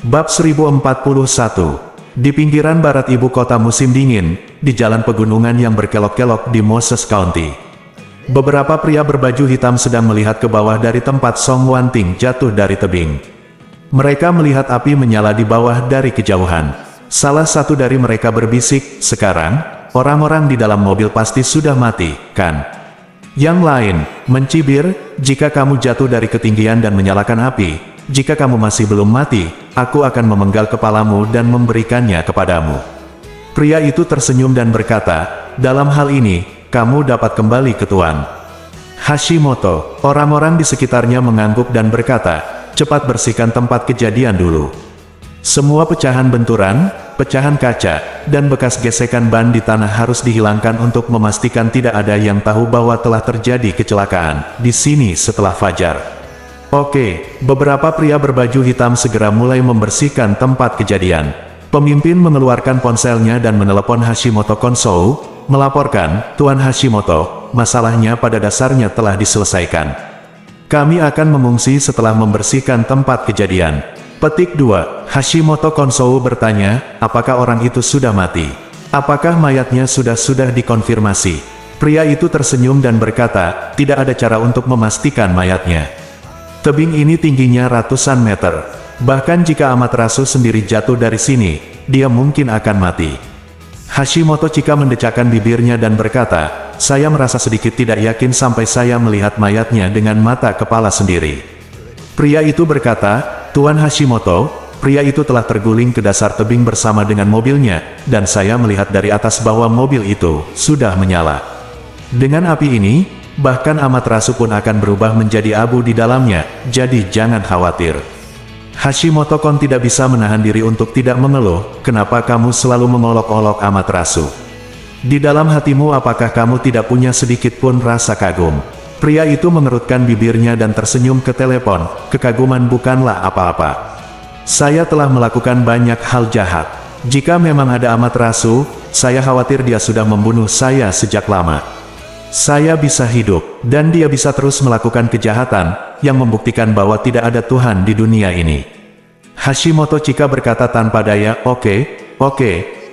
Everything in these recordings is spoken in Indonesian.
Bab 1041. Di pinggiran barat ibu kota musim dingin, di jalan pegunungan yang berkelok-kelok di Moses County. Beberapa pria berbaju hitam sedang melihat ke bawah dari tempat Song Wanting jatuh dari tebing. Mereka melihat api menyala di bawah dari kejauhan. Salah satu dari mereka berbisik, "Sekarang, orang-orang di dalam mobil pasti sudah mati, kan?" Yang lain, mencibir, "Jika kamu jatuh dari ketinggian dan menyalakan api, jika kamu masih belum mati, aku akan memenggal kepalamu dan memberikannya kepadamu." Pria itu tersenyum dan berkata, "Dalam hal ini, kamu dapat kembali ke Tuan Hashimoto." Orang-orang di sekitarnya mengangguk dan berkata, "Cepat bersihkan tempat kejadian dulu." Semua pecahan benturan, pecahan kaca, dan bekas gesekan ban di tanah harus dihilangkan untuk memastikan tidak ada yang tahu bahwa telah terjadi kecelakaan di sini setelah fajar. Oke, beberapa pria berbaju hitam segera mulai membersihkan tempat kejadian. Pemimpin mengeluarkan ponselnya dan menelepon Hashimoto Konsou, melaporkan, "Tuan Hashimoto, masalahnya pada dasarnya telah diselesaikan. Kami akan mengungsi setelah membersihkan tempat kejadian." Petik 2. Hashimoto Konsou bertanya, "Apakah orang itu sudah mati? Apakah mayatnya sudah dikonfirmasi?" Pria itu tersenyum dan berkata, "Tidak ada cara untuk memastikan mayatnya. Tebing ini tingginya ratusan meter. Bahkan jika Amaterasu sendiri jatuh dari sini, dia mungkin akan mati." Hashimoto Chika mendecakkan bibirnya dan berkata, "Saya merasa sedikit tidak yakin sampai saya melihat mayatnya dengan mata kepala sendiri." Pria itu berkata, "Tuan Hashimoto, pria itu telah terguling ke dasar tebing bersama dengan mobilnya, dan saya melihat dari atas bahwa mobil itu sudah menyala. Dengan api ini, bahkan Amaterasu pun akan berubah menjadi abu di dalamnya, jadi jangan khawatir." Hashimoto-kon tidak bisa menahan diri untuk tidak mengeluh, "Kenapa kamu selalu mengolok-olok Amaterasu? Di dalam hatimu apakah kamu tidak punya sedikit pun rasa kagum?" Pria itu mengerutkan bibirnya dan tersenyum ke telepon, "Kekaguman bukanlah apa-apa. Saya telah melakukan banyak hal jahat. Jika memang ada Amaterasu, saya khawatir dia sudah membunuh saya sejak lama. Saya bisa hidup, dan dia bisa terus melakukan kejahatan, yang membuktikan bahwa tidak ada Tuhan di dunia ini." Hashimoto Chika berkata tanpa daya, Oke,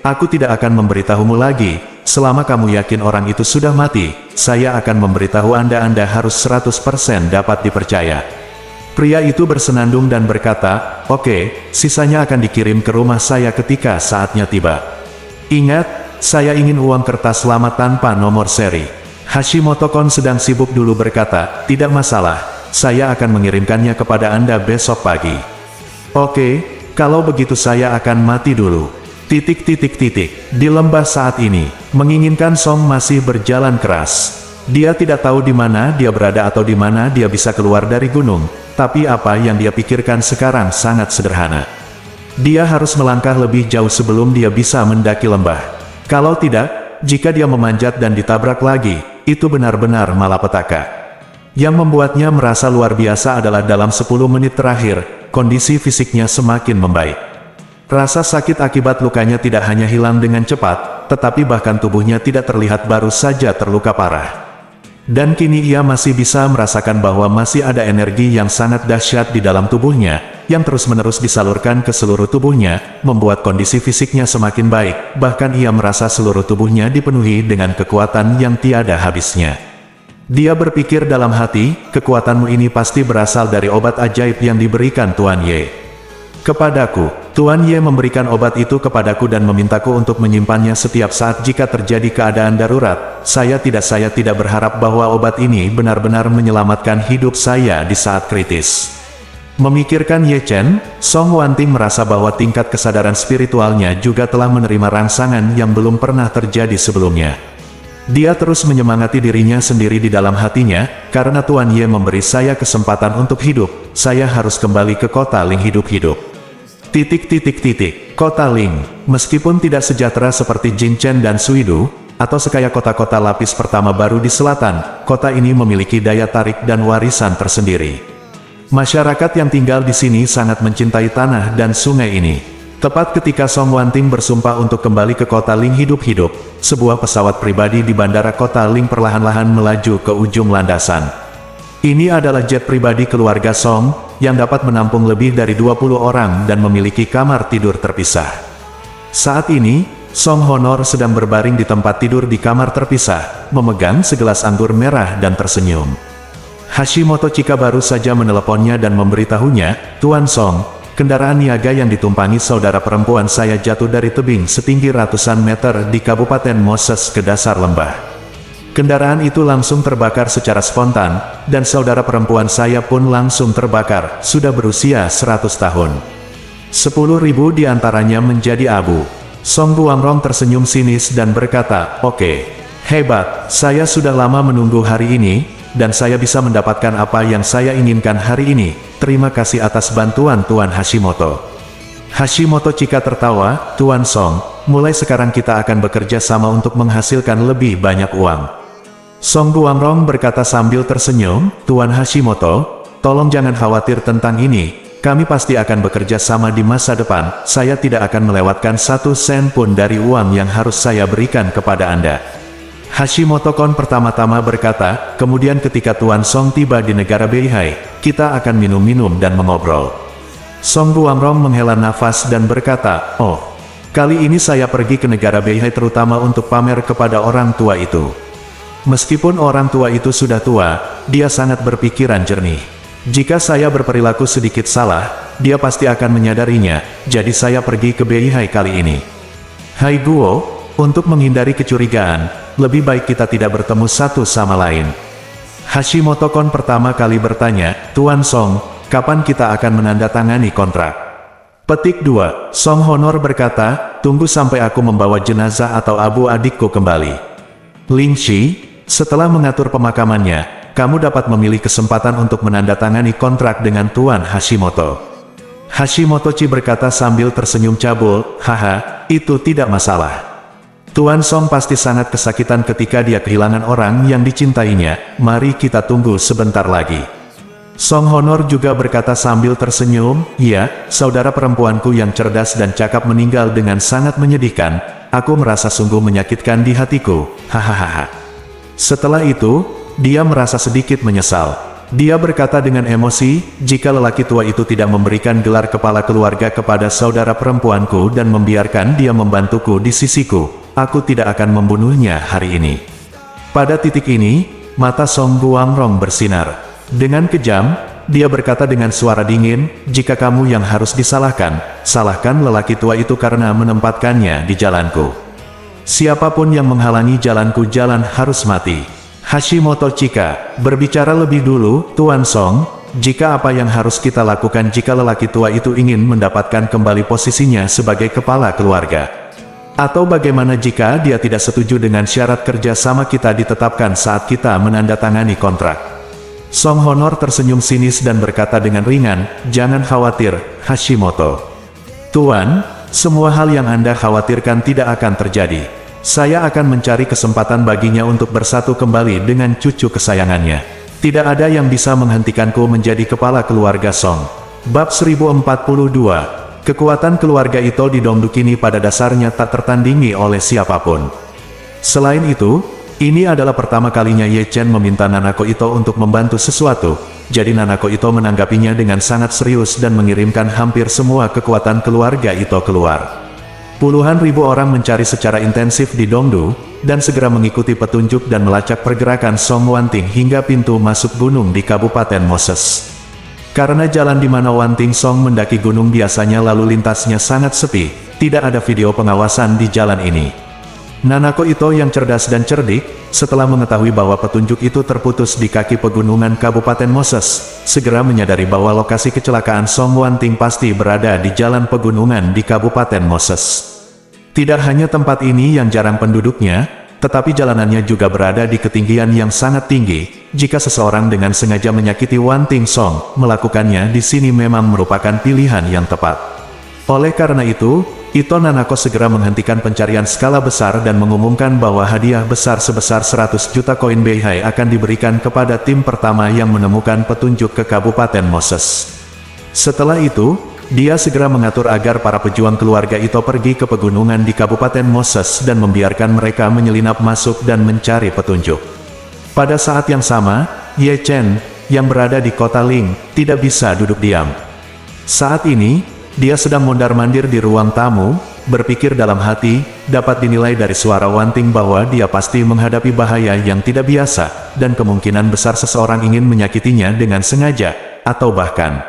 aku tidak akan memberitahumu lagi. Selama kamu yakin orang itu sudah mati, saya akan memberitahu Anda harus 100% dapat dipercaya." Pria itu bersenandung dan berkata, "Oke, sisanya akan dikirim ke rumah saya ketika saatnya tiba. Ingat, saya ingin uang kertas lama tanpa nomor seri." Hashimoto-kon sedang sibuk dulu berkata, "Tidak masalah, saya akan mengirimkannya kepada Anda besok pagi." "Oke, kalau begitu saya akan mati dulu." Di lembah saat ini, menginginkan Song masih berjalan keras. Dia tidak tahu di mana dia berada atau di mana dia bisa keluar dari gunung, tapi apa yang dia pikirkan sekarang sangat sederhana. Dia harus melangkah lebih jauh sebelum dia bisa mendaki lembah. Kalau tidak, jika dia memanjat dan ditabrak lagi, itu benar-benar malapetaka. Yang membuatnya merasa luar biasa adalah dalam 10 menit terakhir, kondisi fisiknya semakin membaik. Rasa sakit akibat lukanya tidak hanya hilang dengan cepat, tetapi bahkan tubuhnya tidak terlihat baru saja terluka parah. Dan kini ia masih bisa merasakan bahwa masih ada energi yang sangat dahsyat di dalam tubuhnya, yang terus-menerus disalurkan ke seluruh tubuhnya, membuat kondisi fisiknya semakin baik, bahkan ia merasa seluruh tubuhnya dipenuhi dengan kekuatan yang tiada habisnya. Dia berpikir dalam hati, "Kekuatanmu ini pasti berasal dari obat ajaib yang diberikan Tuan Ye kepadaku. Tuan Ye memberikan obat itu kepadaku dan memintaku untuk menyimpannya setiap saat jika terjadi keadaan darurat. Saya tidak berharap bahwa obat ini benar-benar menyelamatkan hidup saya di saat kritis." Memikirkan Ye Chen, Song Wanting merasa bahwa tingkat kesadaran spiritualnya juga telah menerima rangsangan yang belum pernah terjadi sebelumnya. Dia terus menyemangati dirinya sendiri di dalam hatinya, "Karena Tuan Ye memberi saya kesempatan untuk hidup, saya harus kembali ke kota Ling hidup-hidup." Kota Ling, meskipun tidak sejahtera seperti Jinchen dan Suidu, atau sekaya kota-kota lapis pertama baru di selatan, kota ini memiliki daya tarik dan warisan tersendiri. Masyarakat yang tinggal di sini sangat mencintai tanah dan sungai ini. Tepat ketika Song Wanting bersumpah untuk kembali ke kota Ling hidup-hidup, sebuah pesawat pribadi di bandara kota Ling perlahan-lahan melaju ke ujung landasan. Ini adalah jet pribadi keluarga Song, yang dapat menampung lebih dari 20 orang dan memiliki kamar tidur terpisah. Saat ini, Song Honor sedang berbaring di tempat tidur di kamar terpisah, memegang segelas anggur merah dan tersenyum. Hashimoto Chika baru saja meneleponnya dan memberitahunya, "Tuan Song, kendaraan niaga yang ditumpangi saudara perempuan saya jatuh dari tebing setinggi ratusan meter di Kabupaten Moses ke dasar lembah. Kendaraan itu langsung terbakar secara spontan, dan saudara perempuan saya pun langsung terbakar, sudah berusia 100 tahun. 10.000 diantaranya menjadi abu." Song Buangrong tersenyum sinis dan berkata, "Oke, hebat, saya sudah lama menunggu hari ini, dan saya bisa mendapatkan apa yang saya inginkan hari ini. Terima kasih atas bantuan Tuan Hashimoto." Hashimoto Chika tertawa, "Tuan Song, mulai sekarang kita akan bekerja sama untuk menghasilkan lebih banyak uang." Song Buangrong berkata sambil tersenyum, "Tuan Hashimoto, tolong jangan khawatir tentang ini. Kami pasti akan bekerja sama di masa depan. Saya tidak akan melewatkan 1 sen pun dari uang yang harus saya berikan kepada Anda." Hashimoto Kon pertama-tama berkata, "Kemudian ketika Tuan Song tiba di negara Beihai, kita akan minum-minum dan mengobrol." Song Buangrong menghela nafas dan berkata, "Oh, kali ini saya pergi ke negara Beihai terutama untuk pamer kepada orang tua itu." Meskipun orang tua itu sudah tua, dia sangat berpikiran jernih. "Jika saya berperilaku sedikit salah, dia pasti akan menyadarinya, jadi saya pergi ke Beihai kali ini. Hai Guo, untuk menghindari kecurigaan, lebih baik kita tidak bertemu satu sama lain." Hashimoto Kon pertama kali bertanya, "Tuan Song, kapan kita akan menandatangani kontrak?" Petik 2. Song Honor berkata, "Tunggu sampai aku membawa jenazah atau abu adikku kembali. Ling Shi, setelah mengatur pemakamannya, kamu dapat memilih kesempatan untuk menandatangani kontrak dengan Tuan Hashimoto." Hashimoto Chi berkata sambil tersenyum cabul, "Haha, itu tidak masalah. Tuan Song pasti sangat kesakitan ketika dia kehilangan orang yang dicintainya. Mari kita tunggu sebentar lagi." Song Honor juga berkata sambil tersenyum, "Ya, saudara perempuanku yang cerdas dan cakap meninggal dengan sangat menyedihkan. Aku merasa sungguh menyakitkan di hatiku. Hahaha." Setelah itu, dia merasa sedikit menyesal. Dia berkata dengan emosi, "Jika lelaki tua itu tidak memberikan gelar kepala keluarga kepada saudara perempuanku dan membiarkan dia membantuku di sisiku, aku tidak akan membunuhnya hari ini." Pada titik ini, mata Song Buangrong bersinar. Dengan kejam, dia berkata dengan suara dingin, "Jika kamu yang harus disalahkan, salahkan lelaki tua itu karena menempatkannya di jalanku. Siapapun yang menghalangi jalanku, jalan harus mati." Hashimoto Chika berbicara lebih dulu, "Tuan Song, jika apa yang harus kita lakukan jika lelaki tua itu ingin mendapatkan kembali posisinya sebagai kepala keluarga? Atau bagaimana jika dia tidak setuju dengan syarat kerja sama kita ditetapkan saat kita menandatangani kontrak?" Song Honor tersenyum sinis dan berkata dengan ringan, "Jangan khawatir, Hashimoto. Tuan, semua hal yang Anda khawatirkan tidak akan terjadi. Saya akan mencari kesempatan baginya untuk bersatu kembali dengan cucu kesayangannya. Tidak ada yang bisa menghentikanku menjadi kepala keluarga Song." Bab 1042. Kekuatan keluarga Ito di Dongdu kini pada dasarnya tak tertandingi oleh siapapun. Selain itu, ini adalah pertama kalinya Ye Chen meminta Nanako Ito untuk membantu sesuatu, jadi Nanako Ito menanggapinya dengan sangat serius dan mengirimkan hampir semua kekuatan keluarga Ito keluar. Puluhan ribu orang mencari secara intensif di Dongdu, dan segera mengikuti petunjuk dan melacak pergerakan Song Wanting hingga pintu masuk gunung di Kabupaten Moses. Karena jalan di mana Wanting Song mendaki gunung biasanya lalu lintasnya sangat sepi, tidak ada video pengawasan di jalan ini. Nanako Ito yang cerdas dan cerdik, setelah mengetahui bahwa petunjuk itu terputus di kaki pegunungan Kabupaten Moses, segera menyadari bahwa lokasi kecelakaan Song Wanting pasti berada di jalan pegunungan di Kabupaten Moses. Tidak hanya tempat ini yang jarang penduduknya, tetapi jalanannya juga berada di ketinggian yang sangat tinggi. Jika seseorang dengan sengaja menyakiti Wanting Song, melakukannya di sini memang merupakan pilihan yang tepat. Oleh karena itu, Ito Nanako segera menghentikan pencarian skala besar dan mengumumkan bahwa hadiah besar sebesar 100 juta koin Beihai akan diberikan kepada tim pertama yang menemukan petunjuk ke Kabupaten Moses. Setelah itu, dia segera mengatur agar para pejuang keluarga Ito pergi ke pegunungan di Kabupaten Moses dan membiarkan mereka menyelinap masuk dan mencari petunjuk. Pada saat yang sama, Ye Chen, yang berada di kota Ling, tidak bisa duduk diam. Saat ini, dia sedang mondar-mandir di ruang tamu, berpikir dalam hati, dapat dinilai dari suara Wanting bahwa dia pasti menghadapi bahaya yang tidak biasa, dan kemungkinan besar seseorang ingin menyakitinya dengan sengaja, atau bahkan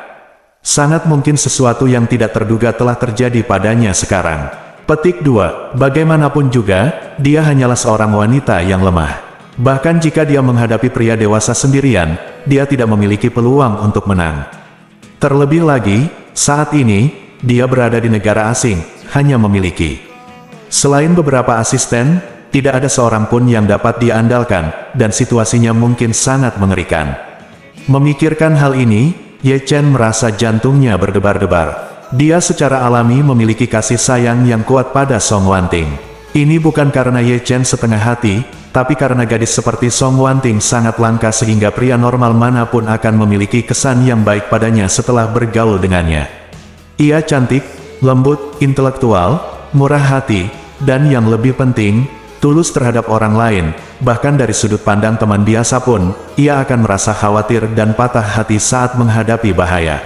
sangat mungkin sesuatu yang tidak terduga telah terjadi padanya sekarang. Petik 2. Bagaimanapun juga, dia hanyalah seorang wanita yang lemah. Bahkan jika dia menghadapi pria dewasa sendirian, dia tidak memiliki peluang untuk menang. Terlebih lagi, saat ini, dia berada di negara asing, hanya memiliki selain beberapa asisten, tidak ada seorang pun yang dapat diandalkan, dan situasinya mungkin sangat mengerikan. Memikirkan hal ini, Ye Chen merasa jantungnya berdebar-debar. Dia secara alami memiliki kasih sayang yang kuat pada Song Wanting. Ini bukan karena Ye Chen setengah hati, tapi karena gadis seperti Song Wanting sangat langka sehingga pria normal manapun akan memiliki kesan yang baik padanya setelah bergaul dengannya. Ia cantik, lembut, intelektual, murah hati, dan yang lebih penting, tulus terhadap orang lain. Bahkan dari sudut pandang teman biasa pun, ia akan merasa khawatir dan patah hati saat menghadapi bahaya.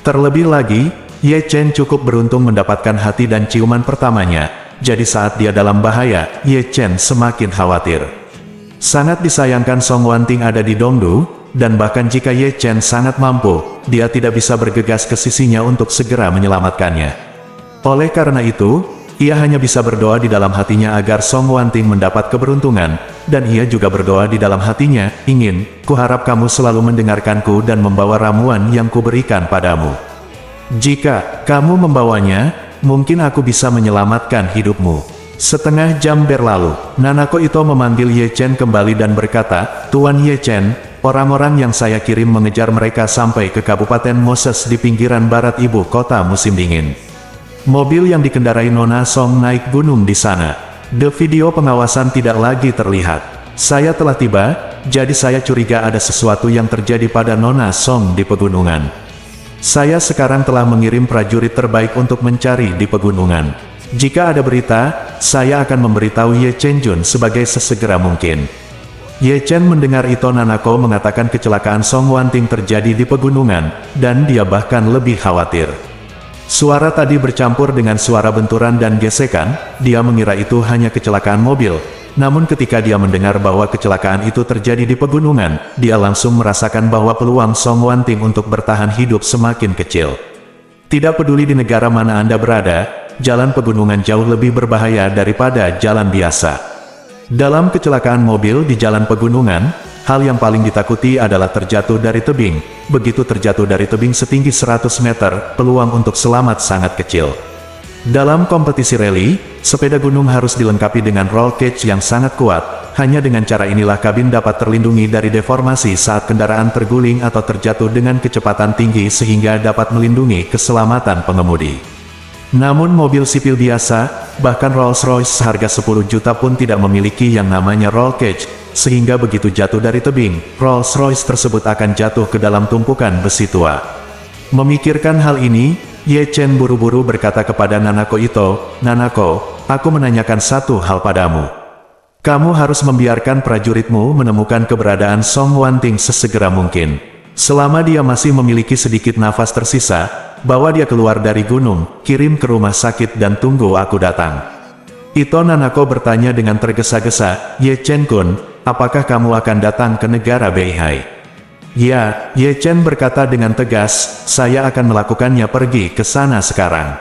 Terlebih lagi, Ye Chen cukup beruntung mendapatkan hati dan ciuman pertamanya. Jadi saat dia dalam bahaya, Ye Chen semakin khawatir. Sangat disayangkan Song Wanting ada di Dongdu, dan bahkan jika Ye Chen sangat mampu, dia tidak bisa bergegas ke sisinya untuk segera menyelamatkannya. Oleh karena itu, ia hanya bisa berdoa di dalam hatinya agar Song Wanting mendapat keberuntungan, dan ia juga berdoa di dalam hatinya, kuharap kamu selalu mendengarkanku dan membawa ramuan yang kuberikan padamu. Jika kamu membawanya, mungkin aku bisa menyelamatkan hidupmu. Setengah jam berlalu, Nanako Ito memanggil Ye Chen kembali dan berkata, Tuan Ye Chen, orang-orang yang saya kirim mengejar mereka sampai ke Kabupaten Moses di pinggiran barat ibu kota musim dingin. Mobil yang dikendarai Nona Song naik gunung di sana. The video pengawasan tidak lagi terlihat. Saya telah tiba, jadi saya curiga ada sesuatu yang terjadi pada Nona Song di pegunungan. Saya sekarang telah mengirim prajurit terbaik untuk mencari di pegunungan. Jika ada berita, saya akan memberitahu Ye Chen Jun sebagai sesegera mungkin. Ye Chen mendengar Ito Nanako mengatakan kecelakaan Song Wanting terjadi di pegunungan, dan dia bahkan lebih khawatir. Suara tadi bercampur dengan suara benturan dan gesekan, dia mengira itu hanya kecelakaan mobil. Namun ketika dia mendengar bahwa kecelakaan itu terjadi di pegunungan, dia langsung merasakan bahwa peluang Song Wanting untuk bertahan hidup semakin kecil. Tidak peduli di negara mana Anda berada, jalan pegunungan jauh lebih berbahaya daripada jalan biasa. Dalam kecelakaan mobil di jalan pegunungan, hal yang paling ditakuti adalah terjatuh dari tebing. Begitu terjatuh dari tebing setinggi 100 meter, peluang untuk selamat sangat kecil. Dalam kompetisi rally, sepeda gunung harus dilengkapi dengan roll cage yang sangat kuat. Hanya dengan cara inilah kabin dapat terlindungi dari deformasi saat kendaraan terguling atau terjatuh dengan kecepatan tinggi sehingga dapat melindungi keselamatan pengemudi. Namun mobil sipil biasa, bahkan Rolls-Royce seharga 10 juta pun tidak memiliki yang namanya roll cage, sehingga begitu jatuh dari tebing, Rolls-Royce tersebut akan jatuh ke dalam tumpukan besi tua. Memikirkan hal ini, Ye Chen buru-buru berkata kepada Nanako Ito, Nanako, aku menanyakan satu hal padamu. Kamu harus membiarkan prajuritmu menemukan keberadaan Song Wanting sesegera mungkin. Selama dia masih memiliki sedikit nafas tersisa, bawa dia keluar dari gunung, kirim ke rumah sakit dan tunggu aku datang. Ito Nanako bertanya dengan tergesa-gesa, Ye Chen-kun, apakah kamu akan datang ke negara Beihai? Ya, Ye Chen berkata dengan tegas, saya akan melakukannya pergi ke sana sekarang.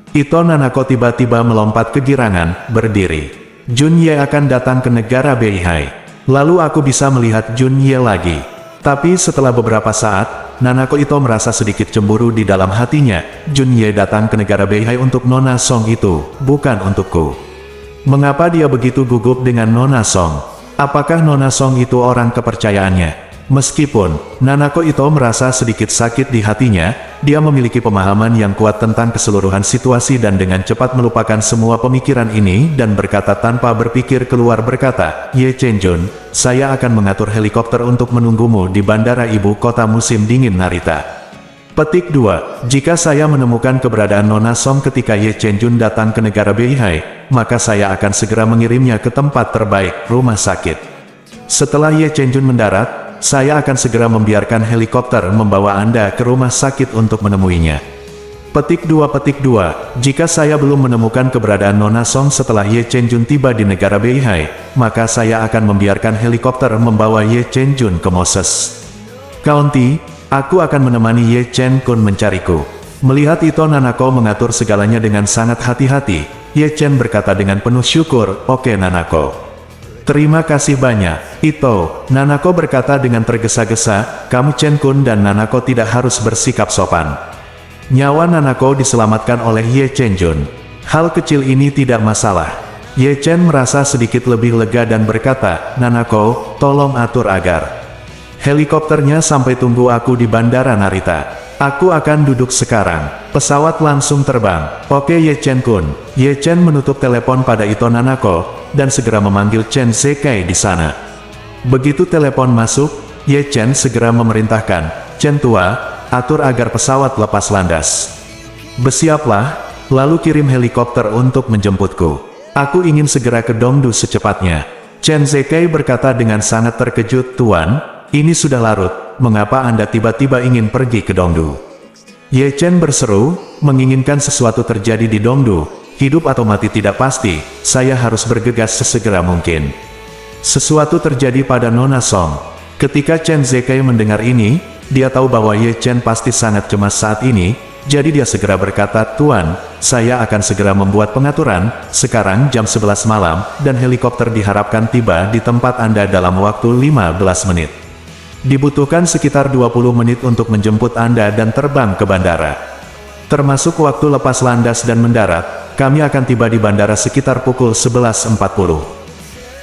Ito Nanako tiba-tiba melompat kegirangan, berdiri. Jun Ye akan datang ke negara Beihai. Lalu aku bisa melihat Jun Ye lagi. Tapi setelah beberapa saat, Nanako Ito merasa sedikit cemburu di dalam hatinya. Jun Ye datang ke negara Beihai untuk Nona Song itu, bukan untukku. Mengapa dia begitu gugup dengan Nona Song? Apakah Nona Song itu orang kepercayaannya? Meskipun Nanako Ito merasa sedikit sakit di hatinya, dia memiliki pemahaman yang kuat tentang keseluruhan situasi dan dengan cepat melupakan semua pemikiran ini dan berkata tanpa berpikir keluar berkata, Ye Chen Jun, saya akan mengatur helikopter untuk menunggumu di bandara ibu kota musim dingin Narita. Petik 2. Jika saya menemukan keberadaan Nona Song ketika Ye Chen Jun datang ke negara Beihai, maka saya akan segera mengirimnya ke tempat terbaik, rumah sakit. Setelah Ye Chen Jun mendarat, saya akan segera membiarkan helikopter membawa Anda ke rumah sakit untuk menemuinya. Petik 2. Jika saya belum menemukan keberadaan Nona Song setelah Ye Chenjun tiba di negara Beihai, maka saya akan membiarkan helikopter membawa Ye Chenjun ke Moses County. Aku akan menemani Ye Chen Kun mencariku. Melihat Ito Nanako mengatur segalanya dengan sangat hati-hati, Ye Chen berkata dengan penuh syukur, "Oke Nanako. Terima kasih banyak, Ito." Nanako berkata dengan tergesa-gesa, "Kamu Chen Kun dan Nanako tidak harus bersikap sopan." Nyawa Nanako diselamatkan oleh Ye Chenjun. Hal kecil ini tidak masalah. Ye Chen merasa sedikit lebih lega dan berkata, "Nanako, tolong atur agar helikopternya sampai tunggu aku di Bandara Narita. Aku akan duduk sekarang." Pesawat langsung terbang. "Oke Ye Chen Kun." Ye Chen menutup telepon pada Ito Nanako, dan segera memanggil Chen Zekai di sana. Begitu telepon masuk, Ye Chen segera memerintahkan, "Chen tua, atur agar pesawat lepas landas. Bersiaplah, lalu kirim helikopter untuk menjemputku. Aku ingin segera ke Dongdu secepatnya." Chen Zekai berkata dengan sangat terkejut, "Tuan, ini sudah larut, mengapa Anda tiba-tiba ingin pergi ke Dongdu?" Ye Chen berseru, "Menginginkan sesuatu terjadi di Dongdu. Hidup atau mati tidak pasti, saya harus bergegas sesegera mungkin." Sesuatu terjadi pada Nona Song. Ketika Chen Zekai mendengar ini, dia tahu bahwa Ye Chen pasti sangat cemas saat ini, jadi dia segera berkata, "Tuan, saya akan segera membuat pengaturan, sekarang jam 11 malam, dan helikopter diharapkan tiba di tempat Anda dalam waktu 15 menit. Dibutuhkan sekitar 20 menit untuk menjemput Anda dan terbang ke bandara. Termasuk waktu lepas landas dan mendarat. Kami akan tiba di bandara sekitar pukul 11.40.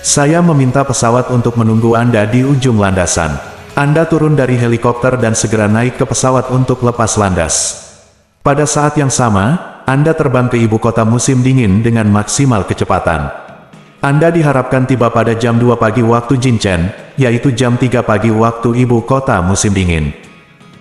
Saya meminta pesawat untuk menunggu Anda di ujung landasan. Anda turun dari helikopter dan segera naik ke pesawat untuk lepas landas. Pada saat yang sama, Anda terbang ke ibu kota musim dingin dengan maksimal kecepatan. Anda diharapkan tiba pada jam 2 pagi waktu Jinchen, yaitu jam 3 pagi waktu ibu kota musim dingin."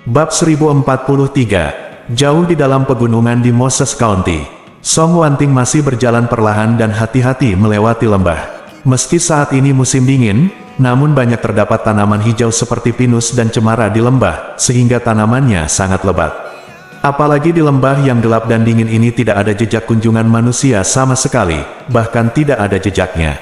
Bab 1043. Jauh di dalam pegunungan di Moses County, Song Wanting masih berjalan perlahan dan hati-hati melewati lembah. Meski saat ini musim dingin, namun banyak terdapat tanaman hijau seperti pinus dan cemara di lembah, sehingga tanamannya sangat lebat. Apalagi di lembah yang gelap dan dingin ini tidak ada jejak kunjungan manusia sama sekali, bahkan tidak ada jejaknya.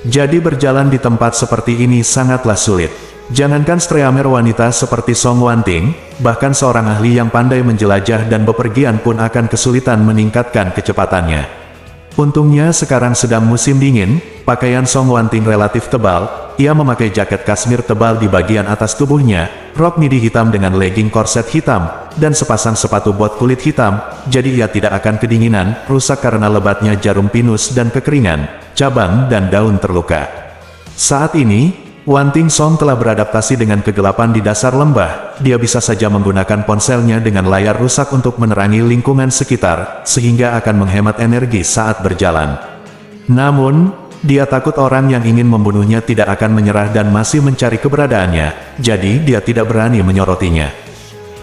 Jadi berjalan di tempat seperti ini sangatlah sulit. Jangankan streamer wanita seperti Song Wanting, bahkan seorang ahli yang pandai menjelajah dan bepergian pun akan kesulitan meningkatkan kecepatannya. Untungnya sekarang sedang musim dingin, pakaian Song Wanting relatif tebal, ia memakai jaket kasmir tebal di bagian atas tubuhnya, rok midi hitam dengan legging korset hitam, dan sepasang sepatu bot kulit hitam, jadi ia tidak akan kedinginan, rusak karena lebatnya jarum pinus dan kekeringan, cabang dan daun terluka. Saat ini, Wanting Song telah beradaptasi dengan kegelapan di dasar lembah. Dia bisa saja menggunakan ponselnya dengan layar rusak untuk menerangi lingkungan sekitar, sehingga akan menghemat energi saat berjalan. Namun, dia takut orang yang ingin membunuhnya tidak akan menyerah dan masih mencari keberadaannya, jadi dia tidak berani menyorotinya.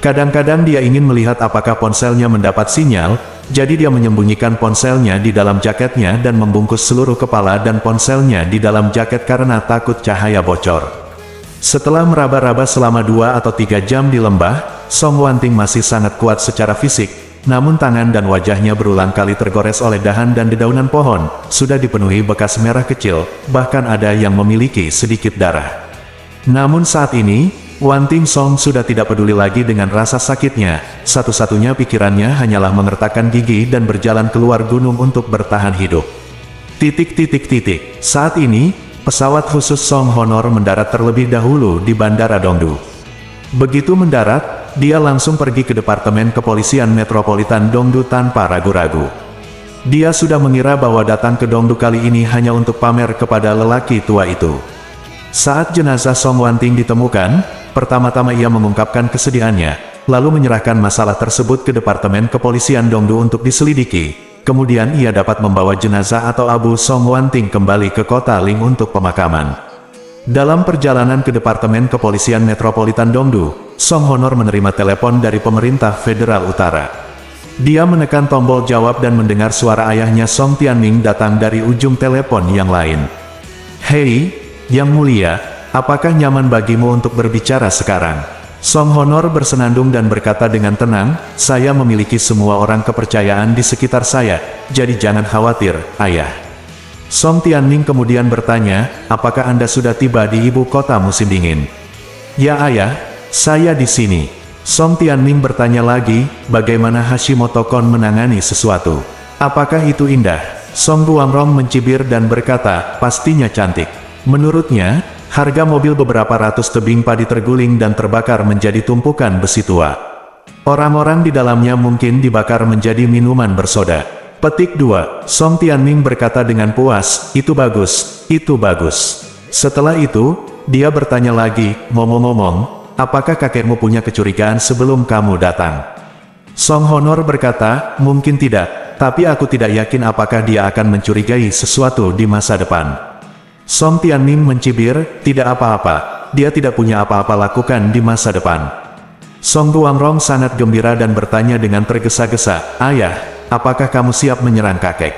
Kadang-kadang dia ingin melihat apakah ponselnya mendapat sinyal, jadi dia menyembunyikan ponselnya di dalam jaketnya dan membungkus seluruh kepala dan ponselnya di dalam jaket karena takut cahaya bocor. Setelah meraba-raba selama 2 atau 3 jam di lembah, Song Wanting masih sangat kuat secara fisik, namun tangan dan wajahnya berulang kali tergores oleh dahan dan dedaunan pohon, sudah dipenuhi bekas merah kecil, bahkan ada yang memiliki sedikit darah. Namun saat ini, Wanting Song sudah tidak peduli lagi dengan rasa sakitnya, satu-satunya pikirannya hanyalah mengertakkan gigi dan berjalan keluar gunung untuk bertahan hidup. Saat ini, pesawat khusus Song Honor mendarat terlebih dahulu di Bandara Dongdu. Begitu mendarat, dia langsung pergi ke Departemen Kepolisian Metropolitan Dongdu tanpa ragu-ragu. Dia sudah mengira bahwa datang ke Dongdu kali ini hanya untuk pamer kepada lelaki tua itu. Saat jenazah Song Wanting ditemukan, pertama-tama ia mengungkapkan kesedihannya, lalu menyerahkan masalah tersebut ke Departemen Kepolisian Dongdu untuk diselidiki. Kemudian ia dapat membawa jenazah atau abu Song Wanting kembali ke kota Ling untuk pemakaman. Dalam perjalanan ke Departemen Kepolisian Metropolitan Dongdu, Song Honor menerima telepon dari pemerintah federal utara. Dia menekan tombol jawab dan mendengar suara ayahnya Song Tianming datang dari ujung telepon yang lain. "Hei, Yang Mulia, apakah nyaman bagimu untuk berbicara sekarang? Song Honor bersenandung dan berkata dengan tenang, saya memiliki semua orang kepercayaan di sekitar saya, jadi jangan khawatir, ayah. Song Tianming kemudian bertanya, apakah Anda sudah tiba di ibu kota musim dingin? Ya ayah, saya di sini. Song Tianming bertanya lagi, bagaimana Hashimoto-kon menangani sesuatu? Apakah itu indah? Song Guangrong mencibir dan berkata, pastinya cantik. Menurutnya, harga mobil beberapa ratus tebing padi terguling dan terbakar menjadi tumpukan besi tua. Orang-orang di dalamnya mungkin dibakar menjadi minuman bersoda. Petik 2. Song Tianming berkata dengan puas, itu bagus, itu bagus. Setelah itu, dia bertanya lagi, ngomong-ngomong, apakah kakekmu punya kecurigaan sebelum kamu datang? Song Honor berkata, mungkin tidak, tapi aku tidak yakin apakah dia akan mencurigai sesuatu di masa depan. Song Tianming mencibir, tidak apa-apa, dia tidak punya apa-apa lakukan di masa depan. Song Guangrong sangat gembira dan bertanya dengan tergesa-gesa, ayah, apakah kamu siap menyerang kakek?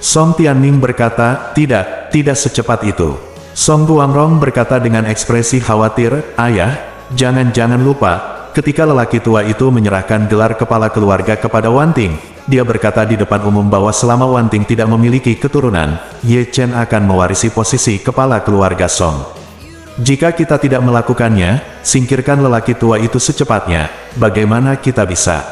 Song Tianming berkata, tidak secepat itu. Song Guangrong berkata dengan ekspresi khawatir, ayah, jangan lupa, ketika lelaki tua itu menyerahkan gelar kepala keluarga kepada Wan Ting, dia berkata di depan umum bahwa selama Wan Ting tidak memiliki keturunan, Ye Chen akan mewarisi posisi kepala keluarga Song. Jika kita tidak melakukannya, singkirkan lelaki tua itu secepatnya, bagaimana kita bisa?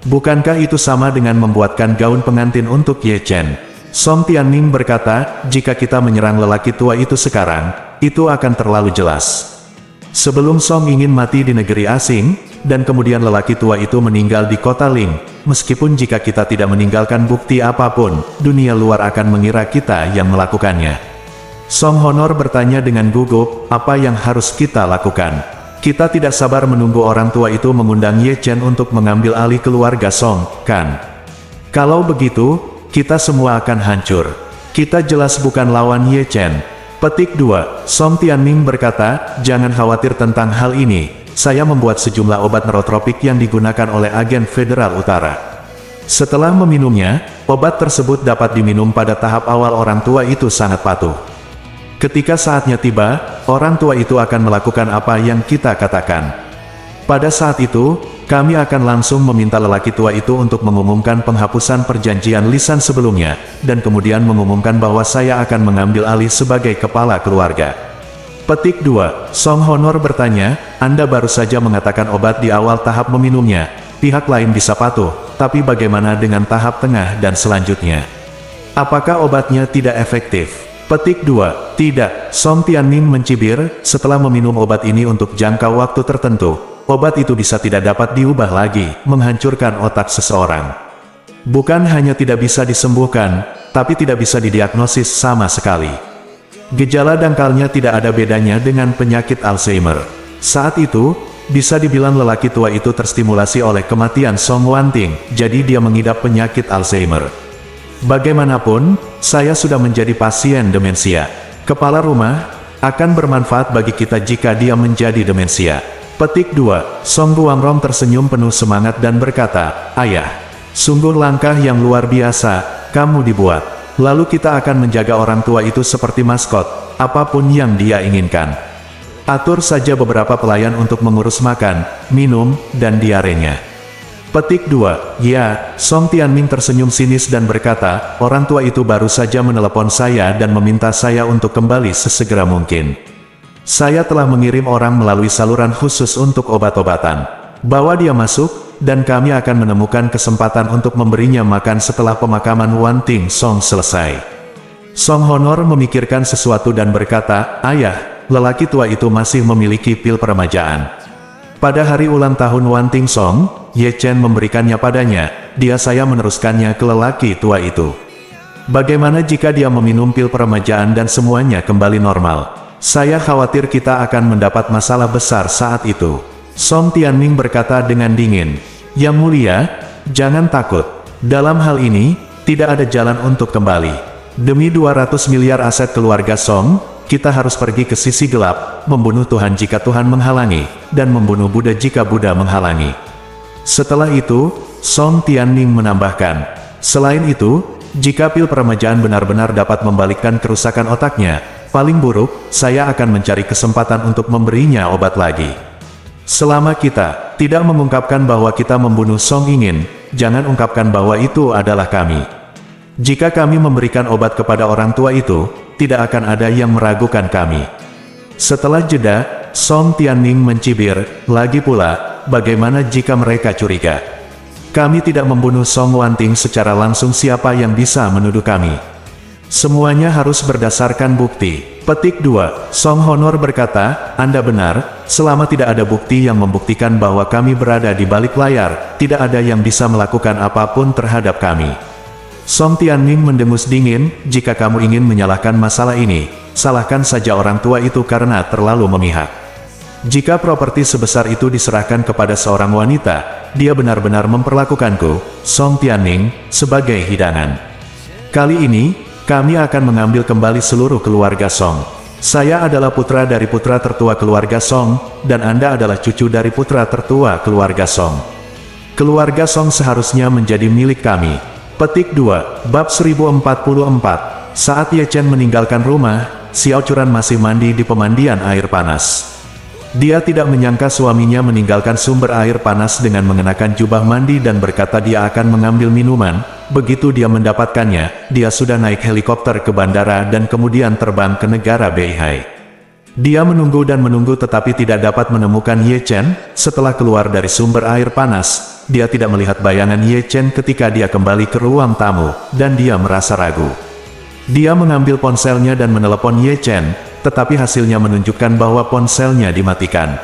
Bukankah itu sama dengan membuatkan gaun pengantin untuk Ye Chen? Song Tianming berkata, jika kita menyerang lelaki tua itu sekarang, itu akan terlalu jelas. Sebelum Song ingin mati di negeri asing, dan kemudian lelaki tua itu meninggal di kota Ling, meskipun jika kita tidak meninggalkan bukti apapun, dunia luar akan mengira kita yang melakukannya. Song Honor bertanya dengan gugup, apa yang harus kita lakukan? Kita tidak sabar menunggu orang tua itu mengundang Ye Chen untuk mengambil alih keluarga Song, kan? Kalau begitu, kita semua akan hancur. Kita jelas bukan lawan Ye Chen. Petik 2. Song Tianming berkata, jangan khawatir tentang hal ini, saya membuat sejumlah obat neurotropik yang digunakan oleh agen Federal Utara. Setelah meminumnya, obat tersebut dapat diminum pada tahap awal orang tua itu sangat patuh. Ketika saatnya tiba, orang tua itu akan melakukan apa yang kita katakan. Pada saat itu, kami akan langsung meminta lelaki tua itu untuk mengumumkan penghapusan perjanjian lisan sebelumnya, dan kemudian mengumumkan bahwa saya akan mengambil alih sebagai kepala keluarga. Petik 2. Song Honor bertanya, Anda baru saja mengatakan obat di awal tahap meminumnya, pihak lain bisa patuh, tapi bagaimana dengan tahap tengah dan selanjutnya? Apakah obatnya tidak efektif? Petik 2. Tidak, Song Tianming mencibir, setelah meminum obat ini untuk jangka waktu tertentu, obat itu bisa tidak dapat diubah lagi, menghancurkan otak seseorang. Bukan hanya tidak bisa disembuhkan, tapi tidak bisa didiagnosis sama sekali. Gejala dangkalnya tidak ada bedanya dengan penyakit Alzheimer. Saat itu, bisa dibilang lelaki tua itu terstimulasi oleh kematian Song Wan Ting, jadi dia mengidap penyakit Alzheimer. Bagaimanapun, saya sudah menjadi pasien demensia. Kepala rumah akan bermanfaat bagi kita jika dia menjadi demensia. Petik 2. Song Guangrong tersenyum penuh semangat dan berkata, ayah, sungguh langkah yang luar biasa, kamu dibuat. Lalu kita akan menjaga orang tua itu seperti maskot, apapun yang dia inginkan. Atur saja beberapa pelayan untuk mengurus makan, minum, dan diarenya. Petik 2. Ya, Song Tianming tersenyum sinis dan berkata, orang tua itu baru saja menelepon saya dan meminta saya untuk kembali sesegera mungkin. Saya telah mengirim orang melalui saluran khusus untuk obat-obatan. Bawa dia masuk, dan kami akan menemukan kesempatan untuk memberinya makan setelah pemakaman Wan Ting Song selesai. Song Honor memikirkan sesuatu dan berkata, ayah, lelaki tua itu masih memiliki pil peremajaan. Pada hari ulang tahun Wan Ting Song, Ye Chen memberikannya padanya, saya meneruskannya ke lelaki tua itu. Bagaimana jika dia meminum pil peremajaan dan semuanya kembali normal? Saya khawatir kita akan mendapat masalah besar saat itu. Song Tianming berkata dengan dingin, Yang mulia, jangan takut. Dalam hal ini, tidak ada jalan untuk kembali. Demi 200 miliar aset keluarga Song, kita harus pergi ke sisi gelap, membunuh Tuhan jika Tuhan menghalangi, dan membunuh Buddha jika Buddha menghalangi. Setelah itu, Song Tianming menambahkan, selain itu, jika pil peremajaan benar-benar dapat membalikkan kerusakan otaknya, paling buruk, saya akan mencari kesempatan untuk memberinya obat lagi. Selama kita tidak mengungkapkan bahwa kita membunuh Song Ingin, jangan ungkapkan bahwa itu adalah kami. Jika kami memberikan obat kepada orang tua itu, tidak akan ada yang meragukan kami. Setelah jeda, Song Tianming mencibir, lagi pula, bagaimana jika mereka curiga? Kami tidak membunuh Song Wanting secara langsung, siapa yang bisa menuduh kami? Semuanya harus berdasarkan bukti. Petik 2. Song Honor berkata, Anda benar, selama tidak ada bukti yang membuktikan bahwa kami berada di balik layar, tidak ada yang bisa melakukan apapun terhadap kami. Song Tianming mendengus dingin, jika kamu ingin menyalahkan masalah ini, salahkan saja orang tua itu karena terlalu memihak. Jika properti sebesar itu diserahkan kepada seorang wanita, dia benar-benar memperlakukanku, Song Tianming, sebagai hidangan. Kali ini, kami akan mengambil kembali seluruh keluarga Song. Saya adalah putra dari putra tertua keluarga Song, dan Anda adalah cucu dari putra tertua keluarga Song. Keluarga Song seharusnya menjadi milik kami. Petik 2, Bab 1044. Saat Ye Chen meninggalkan rumah, Xiao Churan masih mandi di pemandian air panas. Dia tidak menyangka suaminya meninggalkan sumber air panas dengan mengenakan jubah mandi dan berkata dia akan mengambil minuman. Begitu dia mendapatkannya, dia sudah naik helikopter ke bandara dan kemudian terbang ke negara Beihai. Dia menunggu dan menunggu tetapi tidak dapat menemukan Ye Chen. Setelah keluar dari sumber air panas, dia tidak melihat bayangan Ye Chen ketika dia kembali ke ruang tamu, dan dia merasa ragu. Dia mengambil ponselnya dan menelepon Ye Chen, tetapi hasilnya menunjukkan bahwa ponselnya dimatikan.